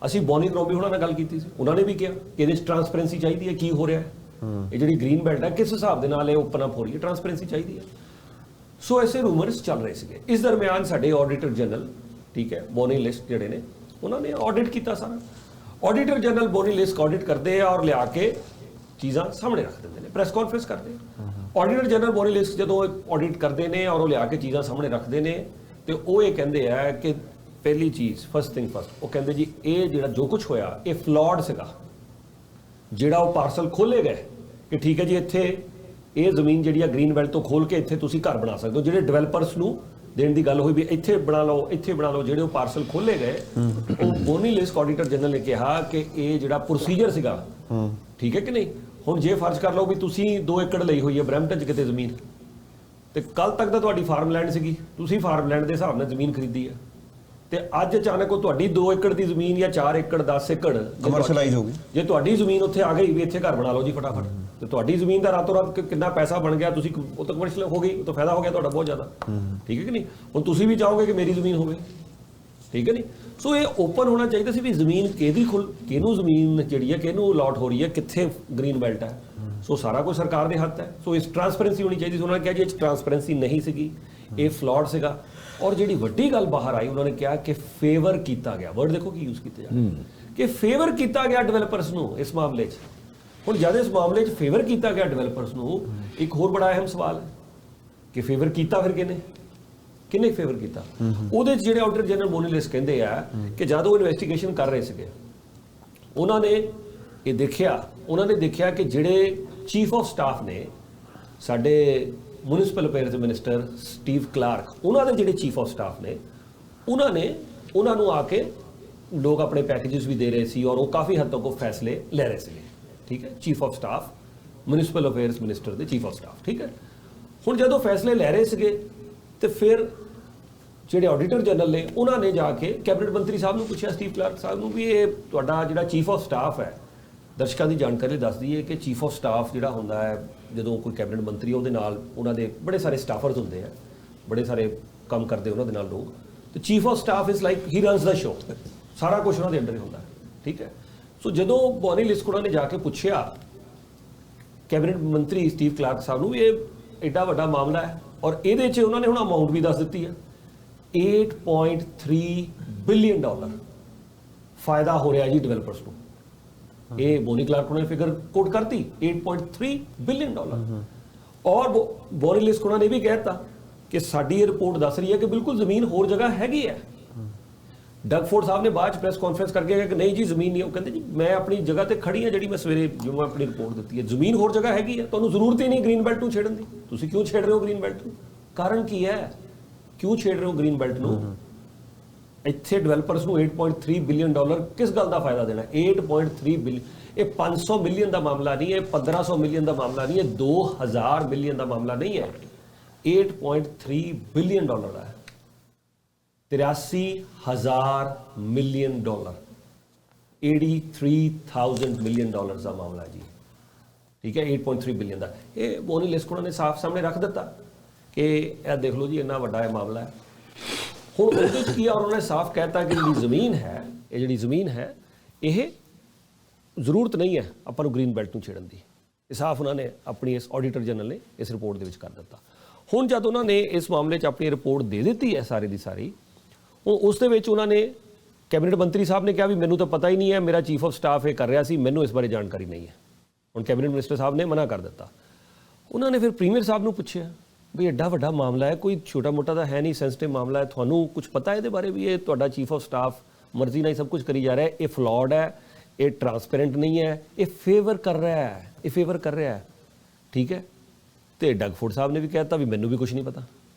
ਅਸੀਂ ਬੋਨੀ ਗਰੋਬੀ ਉਹਨਾਂ ਨਾਲ ਗੱਲ ਕੀਤੀ ਸੀ, ਉਹਨਾਂ ਨੇ ਵੀ ਕਿਹਾ ਕਿ ਇਹਦੇ 'ਚ ਟਰਾਂਸਪੇਰੈਂਸੀ ਚਾਹੀਦੀ ਹੈ, ਕੀ ਹੋ ਰਿਹਾ ਹੈ, ਇਹ ਜਿਹੜੀ ਗ੍ਰੀਨ ਬੈਲਟ ਹੈ ਕਿਸ ਹਿਸਾਬ ਦੇ ਨਾਲ ਇਹ ਓਪਨ ਅਪ ਹੋ ਰਹੀ ਹੈ, ਟਰਾਂਸਪੇਰੈਂਸੀ ਚਾਹੀਦੀ ਹੈ। ਸੋ ਐਸੇ ਰੂਮਰਸ ਚੱਲ ਰਹੇ ਸੀਗੇ। ਇਸ ਦਰਮਿਆਨ ਸਾਡੇ ਆਡੀਟਰ ਜਨਰਲ, ਠੀਕ ਹੈ, ਬੋਨੀ ਲਿਸਟ ਜਿਹੜੇ ਨੇ, ਉਹਨਾਂ ਨੇ ਆਡਿਟ ਕੀਤਾ ਸਾਰਾ। ਆਡੀਟਰ ਜਨਰਲ ਬੋਨੀ ਲਿਸਕ ਆਡਿਟ ਕਰਦੇ ਆ ਔਰ ਲਿਆ ਕੇ ਚੀਜ਼ਾਂ ਸਾਹਮਣੇ ਰੱਖ ਦਿੰਦੇ ਨੇ, ਪ੍ਰੈਸ ਕਾਨਫਰੰਸ ਕਰਦੇ ਆ। ਆਡੀਟਰ ਜਨਰਲ ਬੋਨੀ ਲਿਸਕ ਜਦੋਂ ਆਡਿਟ ਕਰਦੇ ਨੇ ਔਰ ਉਹ ਲਿਆ ਕੇ ਚੀਜ਼ਾਂ ਸਾਹਮਣੇ ਰੱਖਦੇ ਨੇ ਤੇ ਉਹ ਇਹ ਕਹਿੰਦੇ ਆ ਕਿ ਪਹਿਲੀ ਚੀਜ਼ ਫਸਟ ਥਿੰਗ ਫਸਟ, ਉਹ ਕਹਿੰਦੇ ਜੀ ਇਹ ਜਿਹੜਾ ਜੋ ਕੁਝ ਹੋਇਆ ਇਹ ਫਲॉड ਸੀਗਾ। ਜਿਹੜਾ ਉਹ ਪਾਰਸਲ ਖੋਲੇ ਗਏ ਕਿ ਠੀਕ ਹੈ ਜੀ ਇੱਥੇ ਇਹ ਜ਼ਮੀਨ ਜਿਹੜੀ ਆ ਗ੍ਰੀਨ ਬੈਲਟ ਤੋਂ ਖੋਲ ਕੇ ਇੱਥੇ ਤੁਸੀਂ ਘਰ ਬਣਾ ਸਕਦੇ ਹੋ, ਜਿਹੜੇ ਡਿਵੈਲਪਰਸ ਨੂੰ ਦੇਣ ਦੀ ਗੱਲ ਹੋਈ ਵੀ ਇੱਥੇ ਬਣਾ ਲਓ ਇੱਥੇ ਬਣਾ ਲਓ, ਜਿਹੜੇ ਉਹ ਪਾਰਸਲ ਖੋਲੇ ਗਏ ਉਹ ਬੋਨੀ ਲਿਸਕ ਆਡੀਟਰ ਜਨਰਲ ਨੇ ਕਿਹਾ ਕਿ ਇਹ ਜਿਹੜਾ ਪ੍ਰੋਸੀਜਰ ਸੀਗਾ ਠੀਕ ਹੈ ਕਿ ਨਹੀਂ। ਹੁਣ ਜੇ ਫਰਜ਼ ਕਰ ਲਓ ਵੀ ਤੁਸੀਂ 2 ਏਕੜ ਲਈ ਹੋਈ ਹੈ ਬਰੈਂਪਟਨ 'ਚ ਕਿਤੇ ਜ਼ਮੀਨ, ਤੇ ਕੱਲ ਤੱਕ ਤਾਂ ਤੁਹਾਡੀ ਫਾਰਮਲੈਂਡ ਸੀਗੀ, ਤੁਸੀਂ ਫਾਰਮਲੈਂਡ ਦੇ ਹਿਸਾਬ ਨਾਲ ਜ਼ਮੀਨ ਖਰੀਦੀ ਹੈ, ਤੇ ਅੱਜ ਅਚਾਨਕ ਉਹ ਤੁਹਾਡੀ 2 ਏਕੜ ਦੀ ਜ਼ਮੀਨ ਜਾਂ 4 ਏਕੜ 10 ਏਕੜ ਕਮਰਸ਼ੀਅਲਾਈਜ਼ ਹੋ ਗਈ। ਜੇ ਤੁਹਾਡੀ ਜ਼ਮੀਨ ਉੱਥੇ ਆ ਗਈ ਵੀ ਇੱਥੇ ਘਰ ਬਣਾ ਲਓ ਜੀ ਫਟਾਫਟ, ਤੇ ਤੁਹਾਡੀ ਜ਼ਮੀਨ ਦਾ ਰਾਤੋਂ ਰਾਤ ਕਿੰਨਾ ਪੈਸਾ ਬਣ ਗਿਆ, ਤੁਸੀਂ ਉਹ ਤਾਂ ਕਮਰਸ਼ੀਅਲ ਹੋ ਗਈ, ਉਹ ਤਾਂ ਫਾਇਦਾ ਹੋ ਗਿਆ ਤੁਹਾਡਾ ਬਹੁਤ ਜ਼ਿਆਦਾ, ਠੀਕ ਹੈ ਕਿ ਨਹੀਂ। ਹੁਣ ਤੁਸੀਂ ਵੀ ਚਾਹੋਗੇ ਕਿ ਮੇਰੀ ਜ਼ਮੀਨ ਹੋਵੇ, ਠੀਕ ਹੈ ਨਹੀਂ। ਸੋ ਇਹ ਓਪਨ ਹੋਣਾ ਚਾਹੀਦਾ ਸੀ ਵੀ ਜ਼ਮੀਨ ਕਿਹਨੂੰ ਜ਼ਮੀਨ ਜਿਹੜੀ ਹੈ ਕਿਹਨੂੰ ਅਲਾਟ ਹੋ ਰਹੀ ਹੈ, ਕਿੱਥੇ ਗ੍ਰੀਨ ਬੈਲਟ ਹੈ। ਸੋ ਸਾਰਾ ਕੁਝ ਸਰਕਾਰ ਦੇ ਹੱਥ ਹੈ। ਸੋ ਇਸ ਟਰਾਂਸਪੇਰੈਂਸੀ ਹੋਣੀ ਚਾਹੀਦੀ ਸੀ। ਉਹਨਾਂ ਨੇ ਕਿਹਾ ਜੀ ਇਹ ਟਰਾਂਸਪੇਰੈਂਸੀ ਨਹੀਂ ਸੀਗੀ, ਇਹ ਫਲॉड ਸੀਗਾ। ਔਰ ਜਿਹੜੀ ਵੱਡੀ ਗੱਲ ਬਾਹਰ ਆਈ, ਉਹਨਾਂ ਨੇ ਕਿਹਾ ਕਿ ਫੇਵਰ ਕੀਤਾ ਗਿਆ, ਵਰਡ ਦੇਖੋ ਕੀ ਯੂਜ਼ ਕੀਤਾ ਜਾ ਰਿਹਾ ਕਿ ਫੇਵਰ ਕੀਤਾ ਗਿਆ ਡਿਵੈਲਪਰਸ ਨੂੰ ਇਸ ਮਾਮਲੇ 'ਚ। ਹੁਣ ਜਦ ਇਸ ਮਾਮਲੇ 'ਚ ਫੇਵਰ ਕੀਤਾ ਗਿਆ ਡਿਵੈਲਪਰਸ ਨੂੰ, ਇੱਕ ਹੋਰ ਬੜਾ ਅਹਿਮ ਸਵਾਲ ਹੈ ਕਿ ਫੇਵਰ ਕੀਤਾ ਫਿਰ ਕਿਹਨੇ ਫੇਵਰ ਕੀਤਾ। ਉਹਦੇ 'ਚ ਜਿਹੜੇ ਆਡੀਟਰ ਜਨਰਲ ਬੋਨੀ ਲਿਸਕ ਕਹਿੰਦੇ ਆ ਕਿ ਜਦ ਉਹ ਇਨਵੈਸਟੀਗੇਸ਼ਨ ਕਰ ਰਹੇ ਸੀਗੇ, ਉਹਨਾਂ ਨੇ ਦੇਖਿਆ ਕਿ ਜਿਹੜੇ ਚੀਫ ਆਫ ਸਟਾਫ ਨੇ ਸਾਡੇ ਮਿਊਨਿਸਪਲ ਅਫੇਅਰਸ ਦੇ ਮਿਨਿਸਟਰ ਸਟੀਵ ਕਲਾਰਕ, ਉਹਨਾਂ ਦੇ ਜਿਹੜੇ ਚੀਫ ਆਫ ਸਟਾਫ ਨੇ ਉਹਨਾਂ ਨੂੰ ਆ ਕੇ ਲੋਕ ਆਪਣੇ ਪੈਕੇजेस ਵੀ ਦੇ ਰਹੇ ਸੀ ਔਰ ਉਹ ਕਾਫੀ ਹੱਦ ਤੱਕ ਉਹ ਫੈਸਲੇ ਲੈ ਰਹੇ ਸੀਗੇ, ਠੀਕ ਹੈ। Chief of staff municipal affairs minister ਦੇ ਚੀਫ ਆਫ ਸਟਾਫ, ਠੀਕ ਹੈ। ਹੁਣ ਜਦੋਂ ਫੈਸਲੇ ਲੈ ਰਹੇ ਸੀਗੇ ਤੇ ਫਿਰ ਜਿਹੜੇ ਆਡੀਟਰ ਜਨਰਲ ਨੇ ਉਹਨਾਂ ਨੇ ਜਾ ਕੇ ਕੈਬਨਿਟ ਮੰਤਰੀ ਸਾਹਿਬ ਨੂੰ ਪੁੱਛਿਆ, ਸਟੀਵ ਕਲਾਰਕ ਸਾਹਿਬ ਨੂੰ, ਵੀ ਇਹ ਤੁਹਾਡਾ ਜਿਹੜਾ ਚੀਫ ਆਫ ਸਟਾਫ ਹੈ, ਦਰਸ਼ਕਾਂ ਦੀ ਜਾਣਕਾਰੀ ਦੱਸਦੀ ਹੈ ਕਿ ਚੀਫ ਆਫ ਸਟਾਫ ਜਿਹੜਾ ਹੁੰਦਾ ਹੈ ਜਦੋਂ ਕੋਈ ਕੈਬਨਿਟ ਮੰਤਰੀ ਉਹਦੇ ਨਾਲ ਉਹਨਾਂ ਦੇ ਬੜੇ ਸਾਰੇ ਸਟਾਫਰਸ ਹੁੰਦੇ ਆ, ਬੜੇ ਸਾਰੇ ਕੰਮ ਕਰਦੇ ਉਹਨਾਂ ਦੇ ਨਾਲ ਲੋਕ, ਤੇ chief of staff is like he runs the show, ਸਾਰਾ ਕੁਝ ਉਹਨਾਂ ਦੇ ਅੰਡਰ ਹੀ ਹੁੰਦਾ ਹੈ, ਠੀਕ ਹੈ। ਸੋ ਜਦੋਂ ਬੋਨੀ ਲਿਸਕ ਉਹਨਾਂ ਨੇ ਜਾ ਕੇ ਪੁੱਛਿਆ ਕੈਬਨਿਟ ਮੰਤਰੀ ਸਟੀਵ ਕਲਾਰਕ ਸਾਹਿਬ ਨੂੰ ਵੀ ਇਹ ਐਡਾ ਵੱਡਾ ਮਾਮਲਾ ਹੈ ਔਰ ਇਹਦੇ 'ਚ ਉਹਨਾਂ ਨੇ ਹੁਣ ਅਮਾਊਂਟ ਵੀ ਦੱਸ ਦਿੱਤੀ ਹੈ, $8.3 ਬਿਲੀਅਨ ਫਾਇਦਾ ਹੋ ਰਿਹਾ ਜੀ ਡਿਵੈਲਪਰਸ ਨੂੰ। ਇਹ ਬੋਨੀ ਕਲਾਰਕ ਨੇ ਫਿਗਰ ਕੋਟ ਕਰਤੀ, $8.3 ਬਿਲੀਅਨ। ਔਰ ਬੋਨੀ ਲਿਸਕ ਉਹਨਾਂ ਨੇ ਵੀ ਕਹਿਤਾ ਕਿ ਸਾਡੀ ਇਹ ਰਿਪੋਰਟ ਦੱਸ ਰਹੀ ਹੈ ਕਿ ਬਿਲਕੁਲ ਜ਼ਮੀਨ ਹੋਰ ਜਗ੍ਹਾ ਹੈਗੀ ਹੈ। ਡਗ ਫੋਰਡ ਸਾਹਿਬ ਨੇ ਬਾਅਦ ਚ ਪ੍ਰੈਸ ਕਾਨਫਰੰਸ ਕਰਕੇ ਕਿਹਾ ਕਿ ਨਹੀਂ ਜੀ ਜ਼ਮੀਨ ਨਹੀਂ, ਉਹ ਕਹਿੰਦੇ ਜੀ ਮੈਂ ਆਪਣੀ ਜਗ੍ਹਾ ਤੇ ਖੜੀ ਹਾਂ ਜਿਹੜੀ ਮੈਂ ਸਵੇਰੇ ਜਿਵੇਂ ਆਪਣੀ ਰਿਪੋਰਟ ਦਿੱਤੀ ਹੈ, ਜ਼ਮੀਨ ਹੋਰ ਜਗ੍ਹਾ ਹੈਗੀ ਹੈ, ਤੁਹਾਨੂੰ ਜ਼ਰੂਰਤ ਹੀ ਨਹੀਂ ਗ੍ਰੀਨ ਬੈਲਟ ਨੂੰ ਛੇੜਨ ਦੀ। ਤੁਸੀਂ ਕਿਉਂ ਛੇੜ ਰਹੇ ਹੋ ਗ੍ਰੀਨ ਬੈਲਟ ਨੂੰ? ਕਾਰਨ ਕੀ ਹੈ, ਕਿਉਂ ਛੇੜ ਰਹੇ ਹੋ ਗ੍ਰੀਨ ਬੈਲਟ ਨੂੰ? ਇੱਥੇ ਡਿਵੈਲਪਰਸ ਨੂੰ $8.3 ਬਿਲੀਅਨ ਕਿਸ ਗੱਲ ਦਾ ਫਾਇਦਾ ਦੇਣਾ? 8.3 ਬਿਲੀਅਨ, ਇਹ 500 ਮਿਲੀਅਨ ਦਾ ਮਾਮਲਾ ਨਹੀਂ ਹੈ, 1500 ਮਿਲੀਅਨ ਦਾ ਮਾਮਲਾ ਨਹੀਂ ਹੈ, 2000 ਮਿਲੀਅਨ ਦਾ ਮਾਮਲਾ ਨਹੀਂ ਹੈ, $8.3 ਬਿਲੀਅਨ ਦਾ ਹੈ। 83,000 ਮਿਲੀਅਨ, 83,000 ਮਿਲੀਅਨ ਦਾ ਮਾਮਲਾ ਜੀ, ਠੀਕ ਹੈ। 8.3 ਬਿਲੀਅਨ ਦਾ ਇਹ ਬੋਨੀ ਲਿਸਕ ਉਹਨਾਂ ਨੇ ਸਾਫ਼ ਸਾਹਮਣੇ ਰੱਖ ਦਿੱਤਾ ਕਿ ਇਹ ਦੇਖ ਲਓ ਜੀ ਇੰਨਾ ਵੱਡਾ ਇਹ ਮਾਮਲਾ ਹੈ। ਹੁਣ ਉਹਦੇ ਵਿੱਚ ਕੀ ਆ, ਉਹਨਾਂ ਨੇ ਸਾਫ਼ ਕਹਿਤਾ ਕਿ ਜਿਹੜੀ ਜ਼ਮੀਨ ਹੈ ਇਹ ਜ਼ਰੂਰਤ ਨਹੀਂ ਹੈ ਆਪਾਂ ਨੂੰ ਗ੍ਰੀਨ ਬੈਲਟ ਨੂੰ ਛੇੜਨ ਦੀ। ਇਹ ਸਾਫ਼ ਉਹਨਾਂ ਨੇ ਆਪਣੀ ਇਸ ਆਡੀਟਰ ਜਨਰਲ ਨੇ ਇਸ ਰਿਪੋਰਟ ਦੇ ਵਿੱਚ ਕਰ ਦਿੱਤਾ। ਹੁਣ ਜਦ ਉਹਨਾਂ ਨੇ ਇਸ ਮਾਮਲੇ 'ਚ ਆਪਣੀ ਰਿਪੋਰਟ ਦੇ ਦਿੱਤੀ ਹੈ ਸਾਰੀ ਦੀ ਸਾਰੀ, ਉਸ ਦੇ ਵਿੱਚ ਉਹਨਾਂ ਨੇ ਕੈਬਨਿਟ ਮੰਤਰੀ ਸਾਹਿਬ ਨੇ ਕਿਹਾ ਵੀ ਮੈਨੂੰ ਤਾਂ ਪਤਾ ਹੀ ਨਹੀਂ ਹੈ, ਮੇਰਾ ਚੀਫ ਆਫ ਸਟਾਫ ਇਹ ਕਰ ਰਿਹਾ ਸੀ, ਮੈਨੂੰ ਇਸ ਬਾਰੇ ਜਾਣਕਾਰੀ ਨਹੀਂ ਹੈ। ਹੁਣ ਕੈਬਨਿਟ ਮਿਨਿਸਟਰ ਸਾਹਿਬ ਨੇ ਮਨਾ ਕਰ ਦਿੱਤਾ। ਉਹਨਾਂ ਨੇ ਫਿਰ ਪ੍ਰੀਮੀਅਰ ਸਾਹਿਬ ਨੂੰ ਪੁੱਛਿਆ ਵੀ ਐਡਾ ਵੱਡਾ ਮਾਮਲਾ ਹੈ, ਕੋਈ ਛੋਟਾ ਮੋਟਾ ਤਾਂ ਹੈ ਨਹੀਂ, ਸੈਂਸਿਟਿਵ ਮਾਮਲਾ ਹੈ, ਤੁਹਾਨੂੰ ਕੁਝ ਪਤਾ ਇਹਦੇ ਬਾਰੇ ਵੀ ਇਹ ਤੁਹਾਡਾ ਚੀਫ ਆਫ ਸਟਾਫ ਮਰਜ਼ੀ ਨਾਲ ਹੀ ਸਭ ਕੁਝ ਕਰੀ ਜਾ ਰਿਹਾ ਹੈ, ਇਹ ਫਲॉड ਹੈ, ਇਹ ਟਰਾਂਸਪੇਰੈਂਟ ਨਹੀਂ ਹੈ, ਇਹ ਫੇਵਰ ਕਰ ਰਿਹਾ ਹੈ, ਠੀਕ ਹੈ। ਤੇ ਡਗ ਫੋਰਡ ਸਾਹਿਬ ਨੇ ਵੀ ਕਹਿ ਦਿੱਤਾ ਵੀ ਮੈਨੂੰ ਵੀ ਕੁਝ ਨਹੀਂ ਪਤਾ।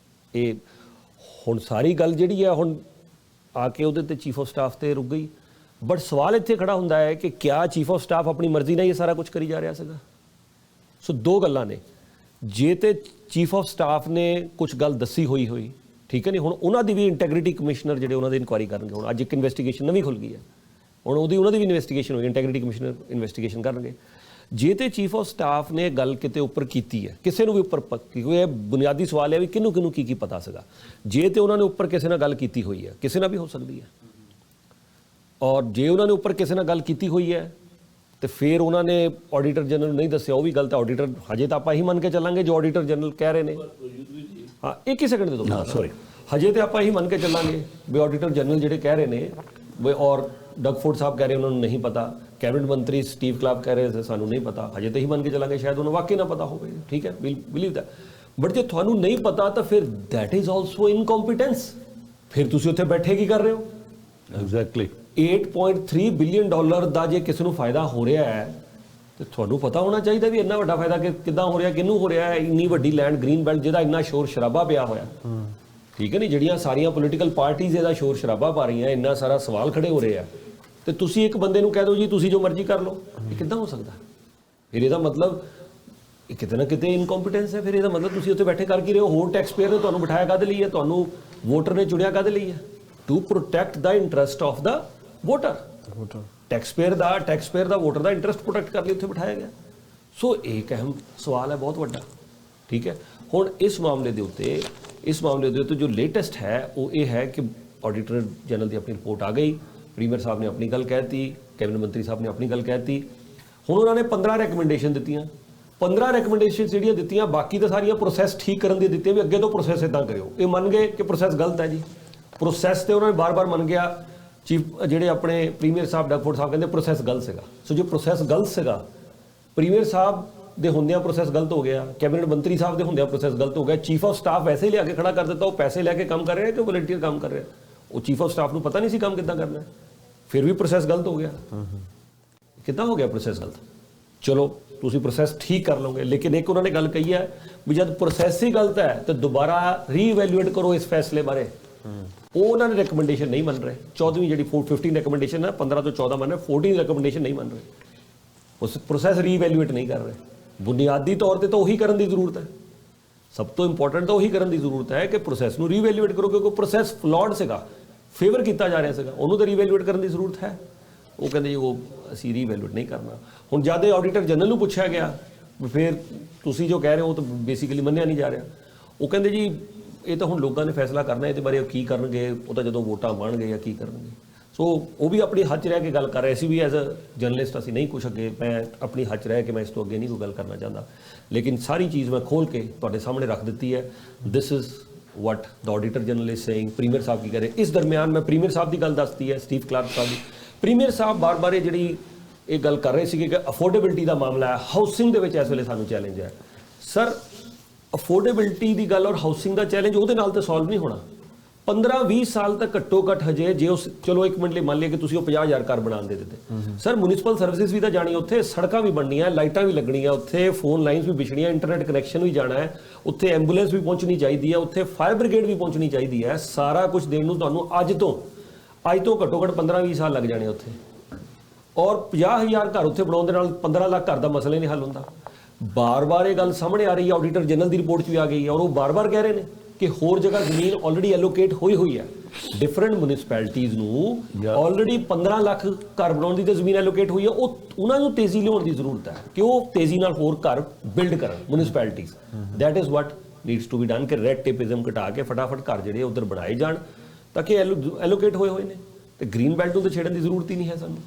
ਇਹ ਹੁਣ ਸਾਰੀ ਗੱਲ ਜਿਹੜੀ ਹੈ ਹੁਣ ਆ ਕੇ ਉਹਦੇ ਤੇ ਚੀਫ ਆਫ ਸਟਾਫ ਤੇ ਰੁਕ ਗਈ। ਬਟ ਸਵਾਲ ਇੱਥੇ ਖੜਾ ਹੁੰਦਾ ਹੈ ਕਿ ਕਿਆ ਚੀਫ ਆਫ ਸਟਾਫ ਆਪਣੀ ਮਰਜ਼ੀ ਨਾਲ ਇਹ ਸਾਰਾ ਕੁਝ ਕਰੀ ਜਾ ਰਿਹਾ ਸੀਗਾ? ਸੋ ਦੋ ਗੱਲਾਂ ਨੇ, ਜੇ ਤੇ ਚੀਫ ਆਫ ਸਟਾਫ ਨੇ ਕੁਝ ਗੱਲ ਦੱਸੀ ਹੋਈ ਠੀਕ ਹੈ ਨਹੀਂ, ਹੁਣ ਉਹਨਾਂ ਦੀ ਵੀ ਇੰਟੈਗ੍ਰਿਟੀ ਕਮਿਸ਼ਨਰ ਜਿਹੜੇ ਉਹਨਾਂ ਦੀ ਇਨਕੁਆਇਰੀ ਕਰਨਗੇ। ਹੁਣ ਅੱਜ ਇੱਕ ਇਨਵੈਸਟੀਗੇਸ਼ਨ ਨਵੀਂ ਖੁੱਲ ਗਈ ਹੈ, ਹੁਣ ਉਹਨਾਂ ਦੀ ਵੀ ਇਨਵੈਸਟੀਗੇਸ਼ਨ ਹੋਈ, ਇੰਟੈਗ੍ਰਿਟੀ ਕਮਿਸ਼ਨਰ ਇਨਵੈਸਟੀਗੇਸ਼ਨ ਕਰਨਗੇ। ਜੇ ਤੇ ਚੀਫ ਆਫ ਸਟਾਫ ਨੇ ਗੱਲ ਕਿਤੇ ਉੱਪਰ ਕੀਤੀ ਹੈ, ਕਿਸੇ ਨੂੰ ਵੀ ਉੱਪਰ, ਕਿਉਂਕਿ ਇਹ ਬੁਨਿਆਦੀ ਸਵਾਲ ਹੈ ਵੀ ਕਿਹਨੂੰ ਕੀ ਪਤਾ ਸੀਗਾ। ਜੇ ਤੇ ਉਹਨਾਂ ਨੇ ਉੱਪਰ ਕਿਸੇ ਨਾਲ ਗੱਲ ਕੀਤੀ ਹੋਈ ਹੈ, ਕਿਸੇ ਨਾਲ ਵੀ ਹੋ ਸਕਦੀ ਹੈ, ਔਰ ਜੇ ਉਹਨਾਂ ਨੇ ਉੱਪਰ ਕਿਸੇ ਨਾਲ ਗੱਲ ਕੀਤੀ ਹੋਈ ਹੈ ਤੇ ਫਿਰ ਉਹਨਾਂ ਨੇ ਆਡੀਟਰ ਜਨਰਲ ਨੂੰ ਨਹੀਂ ਦੱਸਿਆ, ਉਹ ਵੀ ਗਲਤ ਹੈ। ਆਡੀਟਰ ਹਜੇ ਤਾਂ ਆਪਾਂ ਇਹੀ ਮੰਨ ਕੇ ਚੱਲਾਂਗੇ ਜੋ ਆਡੀਟਰ ਜਨਰਲ ਕਹਿ ਰਹੇ ਨੇ। ਹਾਂ, ਇੱਕ ਹੀ ਸੈਕਿੰਡ ਦੇ ਦਿਓ, ਸੌਰੀ, ਹਜੇ ਤੇ ਆਪਾਂ ਇਹੀ ਮੰਨ ਕੇ ਚੱਲਾਂਗੇ ਵੀ ਆਡੀਟਰ ਜਨਰਲ ਜਿਹੜੇ ਕਹਿ ਰਹੇ ਨੇ ਔਰ ਡਗਫੋਰਡ ਸਾਹਿਬ ਕਹਿ ਰਹੇ ਉਹਨਾਂ ਨੂੰ ਨਹੀਂ ਪਤਾ, ਕੈਬਨਿਟ ਮੰਤਰੀ ਸਟੀਵ ਕਲਾਰਕ ਕਹਿ ਰਹੇ ਸਾਨੂੰ ਨਹੀਂ ਪਤਾ, ਹਜੇ ਤਾਂ ਹੀ ਮੰਨ ਕੇ ਚੱਲਾਂਗੇ ਸ਼ਾਇਦ ਉਹਨੂੰ ਵਾਕਈ ਨਾ ਪਤਾ ਹੋਵੇ, ਠੀਕ ਹੈ, ਬਿਲੀਵ ਦਾ। ਬਟ ਜੇ ਤੁਹਾਨੂੰ ਨਹੀਂ ਪਤਾ ਤਾਂ ਫਿਰ ਦੈਟ ਇਜ਼ ਆਲਸੋ ਇਨਕੰਪੀਟੈਂਸ। ਫਿਰ ਤੁਸੀਂ ਉੱਥੇ ਬੈਠੇ ਕੀ ਕਰ ਰਹੇ ਹੋ? ਐਗਜ਼ੈਕਟਲੀ। $8.3 ਬਿਲੀਅਨ ਦਾ ਜੇ ਕਿਸੇ ਨੂੰ ਫਾਇਦਾ ਹੋ ਰਿਹਾ ਹੈ ਤੇ ਤੁਹਾਨੂੰ ਪਤਾ ਹੋਣਾ ਚਾਹੀਦਾ ਵੀ ਇੰਨਾ ਵੱਡਾ ਫਾਇਦਾ ਕਿੱਦਾਂ ਹੋ ਰਿਹਾ, ਕਿਹਨੂੰ ਹੋ ਰਿਹਾ ਹੈ। ਇੰਨੀ ਵੱਡੀ ਲੈਂਡ ਗ੍ਰੀਨ ਬੈਲਟ ਜਿਹਦਾ ਇੰਨਾ ਸ਼ੋਰ ਸ਼ਰਾਬਾ ਪਿਆ ਹੋਇਆ, ਠੀਕ ਹੈ ਨਹੀਂ, ਜਿਹੜੀਆਂ ਸਾਰੀਆਂ ਪੋਲੀਟੀਕਲ ਪਾਰਟੀਆਂ ਇਹਦਾ ਸ਼ੋਰ ਸ਼ਰਾਬਾ ਪਾ ਰਹੀਆਂ, ਇੰਨਾ ਸਾਰਾ ਸਵਾਲ ਖੜੇ ਹੋ ਰਹੇ ਆ, ਤੇ ਤੁਸੀਂ ਇੱਕ ਬੰਦੇ ਨੂੰ ਕਹਿ ਦਿਓ ਜੀ ਤੁਸੀਂ ਜੋ ਮਰਜ਼ੀ ਕਰ ਲਓ, ਇਹ ਕਿੱਦਾਂ ਹੋ ਸਕਦਾ? ਫਿਰ ਇਹਦਾ ਮਤਲਬ ਇਹ ਕਿਤੇ ਨਾ ਕਿਤੇ ਇਨਕੰਪੀਟੈਂਸ ਹੈ। ਫਿਰ ਇਹਦਾ ਮਤਲਬ ਤੁਸੀਂ ਉੱਥੇ ਬੈਠੇ ਕਰ ਕੀ ਰਹੇ ਹੋ? ਹੋਰ ਟੈਕਸ ਪੇਅਰ ਨੇ ਤੁਹਾਨੂੰ ਬਿਠਾਇਆ ਕਾਹਦੇ ਲਈ ਹੈ? ਤੁਹਾਨੂੰ ਵੋਟਰ ਨੇ ਚੁਣਿਆ ਕਾਹਦੇ ਲਈ ਹੈ? To protect the interest of the voter. Tax payer ਦਾ ਵੋਟਰ ਦਾ ਇੰਟਰਸਟ ਪ੍ਰੋਟੈਕਟ ਕਰਨ ਲਈ ਉੱਥੇ ਬਿਠਾਇਆ ਗਿਆ। ਸੋ ਇੱਕ ਅਹਿਮ ਸਵਾਲ ਹੈ, ਬਹੁਤ ਵੱਡਾ, ਠੀਕ ਹੈ। ਹੁਣ ਇਸ ਮਾਮਲੇ ਦੇ ਉੱਤੇ ਜੋ ਲੇਟੈਸਟ ਹੈ ਉਹ ਇਹ ਹੈ ਕਿ ਆਡੀਟਰ ਜਨਰਲ ਦੀ ਆਪਣੀ ਰਿਪੋਰਟ ਆ ਗਈ, ਪ੍ਰੀਮੀਅਰ ਸਾਹਿਬ ਨੇ ਆਪਣੀ ਗੱਲ ਕਹਿਤੀ, ਕੈਬਨਿਟ ਮੰਤਰੀ ਸਾਹਿਬ ਨੇ ਆਪਣੀ ਗੱਲ ਕਹਿਤੀ। ਹੁਣ ਉਹਨਾਂ ਨੇ 15 ਰეკਮੈਂਡੇਸ਼ਨ ਦਿੱਤੀਆਂ। 15 ਰეკਮੈਂਡੇਸ਼ਨ ਜਿਹੜੀਆਂ ਦਿੱਤੀਆਂ, ਬਾਕੀ ਤਾਂ ਸਾਰੀਆਂ ਪ੍ਰੋਸੈਸ ਠੀਕ ਕਰਨ ਦੀ ਦਿੱਤੀਆਂ ਵੀ ਅੱਗੇ ਤੋਂ ਪ੍ਰੋਸੈਸ ਇਦਾਂ ਕਰਿਓ। ਇਹ ਮੰਨ ਗਏ ਕਿ ਪ੍ਰੋਸੈਸ ਗਲਤ ਹੈ ਜੀ, ਪ੍ਰੋਸੈਸ ਤੇ ਉਹਨਾਂ ਨੇ ਬਾਰ-ਬਾਰ ਮੰਨ ਗਿਆ। ਚੀਫ ਜਿਹੜੇ ਆਪਣੇ ਪ੍ਰੀਮੀਅਰ ਸਾਹਿਬ ਡਗਫੋਰਡ ਸਾਹਿਬ ਕਹਿੰਦੇ ਪ੍ਰੋਸੈਸ ਗਲਤ ਸੀਗਾ। ਸੋ ਜੇ ਪ੍ਰੋਸੈਸ ਗਲਤ ਸੀਗਾ, ਪ੍ਰੀਮੀਅਰ ਸਾਹਿਬ ਦੇ ਹੁੰਦਿਆਂ ਪ੍ਰੋਸੈਸ ਗਲਤ ਹੋ ਗਿਆ, ਕੈਬਨਿਟ ਮੰਤਰੀ ਸਾਹਿਬ ਦੇ ਹੁੰਦਿਆਂ ਪ੍ਰੋਸੈਸ ਗਲਤ ਹੋ ਗਿਆ, ਚੀਫ ਆਫ ਸਟਾਫ ਵੈਸੇ ਹੀ ਲਿਆ ਕੇ ਖੜਾ ਕਰ ਦਿੱਤਾ। ਉਹ ਪੈਸੇ ਲੈ ਕੇ ਕੰਮ ਕਰ ਰਿਹਾ ਕਿ ਵਲੰਟੀਅਰ ਕੰਮ ਕਰ ਰਿਹਾ? ਉਹ ਚੀਫ ਆਫ ਸਟਾਫ ਨੂੰ ਪਤਾ ਨਹੀਂ ਸੀ ਕੰਮ ਕਿੱਦਾਂ ਕਰਨਾ, ਫਿਰ ਵੀ ਪ੍ਰੋਸੈਸ ਗਲਤ ਹੋ ਗਿਆ। ਕਿੱਦਾਂ ਹੋ ਗਿਆ ਪ੍ਰੋਸੈਸ ਗਲਤ? ਚਲੋ ਤੁਸੀਂ ਪ੍ਰੋਸੈਸ ਠੀਕ ਕਰ ਲਓਗੇ, ਲੇਕਿਨ ਇੱਕ ਉਹਨਾਂ ਨੇ ਗੱਲ ਕਹੀ ਹੈ ਵੀ ਜਦ ਪ੍ਰੋਸੈਸ ਹੀ ਗਲਤ ਹੈ ਤਾਂ ਦੁਬਾਰਾ ਰੀਵੈਲੂਏਟ ਕਰੋ ਇਸ ਫੈਸਲੇ ਬਾਰੇ। ਉਹ ਉਹਨਾਂ ਨੇ ਰეკਮੈਂਡੇਸ਼ਨ ਨਹੀਂ ਮੰਨ ਰਹੇ। 14ਵੀਂ ਜਿਹੜੀ 15 ਰეკਮੈਂਡੇਸ਼ਨ ਹੈ, 15 ਤੋਂ 14 ਮੰਨ ਰਹੇ, 14 ਰეკਮੈਂਡੇਸ਼ਨ ਨਹੀਂ ਮੰਨ ਰਹੇ। ਉਸ ਪ੍ਰੋਸੈਸ ਰੀਵੈਲੂਏਟ ਨਹੀਂ ਕਰ ਰਹੇ। ਬੁਨਿਆਦੀ ਤੌਰ ਤੇ ਤਾਂ ਉਹੀ ਕਰਨ ਦੀ ਜ਼ਰੂਰਤ ਹੈ, ਸਭ ਤੋਂ ਇੰਪੋਰਟੈਂਟ ਤਾਂ ਉਹੀ ਕਰਨ ਦੀ ਜ਼ਰੂਰਤ ਹੈ ਕਿ ਪ੍ਰੋਸੈਸ ਨੂੰ ਰੀਵੈਲੂਏਟ ਕਰੋ, ਕਿਉਂਕਿ ਪ੍ਰੋਸੈਸ ਫਲॉड ਸੀਗਾ, ਫੇਵਰ ਕੀਤਾ ਜਾ ਰਿਹਾ ਸੀਗਾ, ਉਹਨੂੰ ਤਾਂ ਰੀਵੈਲੂਏਟ ਕਰਨ ਦੀ ਜ਼ਰੂਰਤ ਹੈ। ਉਹ ਕਹਿੰਦੇ ਜੀ ਉਹ ਅਸੀਂ ਰੀਵੈਲੂਏਟ ਨਹੀਂ ਕਰਨਾ। ਹੁਣ ਜਦ ਇਹ ਆਡੀਟਰ ਜਨਰਲ ਨੂੰ ਪੁੱਛਿਆ ਗਿਆ ਫਿਰ ਤੁਸੀਂ ਜੋ ਕਹਿ ਰਹੇ ਹੋ ਉਹ ਤਾਂ ਬੇਸਿਕਲੀ ਮੰਨਿਆ ਨਹੀਂ ਜਾ ਰਿਹਾ। ਉਹ ਕਹਿੰਦੇ ਜੀ ਇਹ ਤਾਂ ਹੁਣ ਲੋਕਾਂ ਨੇ ਫੈਸਲਾ ਕਰਨਾ, ਇਹਦੇ ਬਾਰੇ ਉਹ ਕੀ ਕਰਨਗੇ, ਉਹ ਤਾਂ ਜਦੋਂ ਵੋਟਾਂ ਬਣਨਗੇ ਜਾਂ ਕੀ ਕਰਨਗੇ। ਸੋ ਉਹ ਵੀ ਆਪਣੀ ਹੱਥ 'ਚ ਰਹਿ ਕੇ ਗੱਲ ਕਰ ਰਹੇ ਸੀ ਵੀ ਐਜ਼ ਅ ਜਰਨਲਿਸਟ ਅਸੀਂ ਨਹੀਂ ਕੁਛ ਅੱਗੇ, ਮੈਂ ਆਪਣੀ ਹੱਥ 'ਚ ਰਹਿ ਕੇ ਮੈਂ ਇਸ ਤੋਂ ਅੱਗੇ ਨਹੀਂ ਕੋਈ ਗੱਲ ਕਰਨਾ ਚਾਹੁੰਦਾ, ਲੇਕਿਨ ਸਾਰੀ ਚੀਜ਼ ਮੈਂ ਖੋਲ ਕੇ ਤੁਹਾਡੇ ਸਾਹਮਣੇ ਰੱਖ ਦਿੱਤੀ ਹੈ। This is what the auditor general is saying. Premier ਸਾਹਿਬ ਕੀ ਕਹਿ ਰਹੇ? ਇਸ ਦਰਮਿਆਨ ਮੈਂ ਪ੍ਰੀਮੀਅਰ ਸਾਹਿਬ ਦੀ ਗੱਲ ਦੱਸਤੀ ਹੈ, ਸਟੀਵ ਕਲਾਰਕ ਸਾਹਿਬ ਦੀ। ਪ੍ਰੀਮੀਅਰ ਸਾਹਿਬ ਬਾਰ-ਬਾਰ ਜਿਹੜੀ ਇਹ ਗੱਲ ਕਰ ਰਹੇ ਸੀਗੇ ਕਿ ਅਫੋਰਡੇਬਿਲਟੀ ਦਾ ਮਾਮਲਾ ਹੈ, ਹਾਊਸਿੰਗ ਦੇ ਵਿੱਚ ਇਸ ਵੇਲੇ ਸਾਨੂੰ ਚੈਲੰਜ ਹੈ। ਸਰ ਅਫੋਰਡੇਬਿਲਟੀ ਦੀ ਗੱਲ ਔਰ ਹਾਊਸਿੰਗ ਦਾ ਚੈਲੰਜ ਉਹਦੇ ਨਾਲ ਤਾਂ ਸੋਲਵ ਨਹੀਂ ਹੋਣਾ। 15-20 ਸਾਲ ਤੱਕ ਘੱਟੋ ਘੱਟ ਹਜੇ ਜੇ ਉਸ ਚਲੋ ਇੱਕ ਮਿੰਟ ਲਈ ਮੰਨ ਲਈਏ ਕਿ ਤੁਸੀਂ ਉਹ 50,000 ਘਰ ਬਣਾਉਣ ਦੇ ਦਿੱਤੇ, ਸਰ ਮਿਊਨਿਸਪਲ ਸਰਵਿਸਿਜ਼ ਵੀ ਤਾਂ ਜਾਣੀ, ਉੱਥੇ ਸੜਕਾਂ ਵੀ ਬਣਨੀਆਂ, ਲਾਈਟਾਂ ਵੀ ਲੱਗਣੀਆਂ, ਉੱਥੇ ਫੋਨ ਲਾਈਨਸ ਵੀ ਵਿਛਣੀਆਂ, ਇੰਟਰਨੈਟ ਕਨੈਕਸ਼ਨ ਵੀ ਜਾਣਾ ਹੈ, ਉੱਥੇ ਐਂਬੂਲੈਂਸ ਵੀ ਪਹੁੰਚਣੀ ਚਾਹੀਦੀ ਹੈ, ਉੱਥੇ ਫਾਇਰ ਬ੍ਰਿਗੇਡ ਵੀ ਪਹੁੰਚਣੀ ਚਾਹੀਦੀ ਹੈ। ਸਾਰਾ ਕੁਝ ਦੇਣ ਨੂੰ ਤੁਹਾਨੂੰ ਅੱਜ ਤੋਂ ਘੱਟੋ ਘੱਟ 15-20 ਸਾਲ ਲੱਗ ਜਾਣੇ ਉੱਥੇ, ਔਰ 50,000 ਘਰ ਉੱਥੇ ਬਣਾਉਣ ਦੇ ਨਾਲ 15 ਲੱਖ ਘਰ ਦਾ ਮਸਲਾ ਹੀ ਨਹੀਂ ਹੱਲ ਹੁੰਦਾ। ਬਾਰ-ਬਾਰ ਇਹ ਗੱਲ ਸਾਹਮਣੇ ਆ ਰਹੀ ਹੈ, ਆਡੀਟਰ ਜਨਰਲ ਦੀ ਰਿਪੋਰਟ 'ਚ ਵੀ ਆ ਗਈ ਹੈ, ਔਰ ਉਹ ਬਾਰ-ਬਾਰ ਕਹਿ ਰਹੇ ਨੇ ਕਿ ਹੋਰ ਜਗ੍ਹਾ ਜ਼ਮੀਨ ਆਲਰੇਡੀ ਐਲੋਕੇਟ ਹੋਈ ਹੈ। ਡਿਫਰੈਂਟ ਮਿਊਨਿਸਪੈਲਿਟੀਜ਼ ਨੂੰ ਆਲਰੇਡੀ 15 ਲੱਖ ਘਰ ਬਣਾਉਣ ਦੀ ਤਾਂ ਜ਼ਮੀਨ ਐਲੋਕੇਟ ਹੋਈ ਹੈ। ਉਹ ਉਹਨਾਂ ਨੂੰ ਤੇਜ਼ੀ ਲਿਆਉਣ ਦੀ ਜ਼ਰੂਰਤ ਹੈ ਕਿ ਉਹ ਤੇਜ਼ੀ ਨਾਲ ਹੋਰ ਘਰ ਬਿਲਡ ਕਰਨ municipalities. That is what needs to be done ਕਿ ਰੈਡ ਟੇਪਿਜ਼ਮ ਘਟਾ ਕੇ ਫਟਾਫਟ ਘਰ ਜਿਹੜੇ ਉਧਰ ਬਣਾਏ ਜਾਣ ਤਾਂ ਕਿ ਐਲੋਕੇਟ ਹੋਏ ਨੇ, ਤੇ ਗ੍ਰੀਨ ਬੈਲਟ ਨੂੰ ਤਾਂ ਛੇੜਨ ਦੀ ਜ਼ਰੂਰਤ ਹੀ ਨਹੀਂ ਹੈ ਸਾਨੂੰ।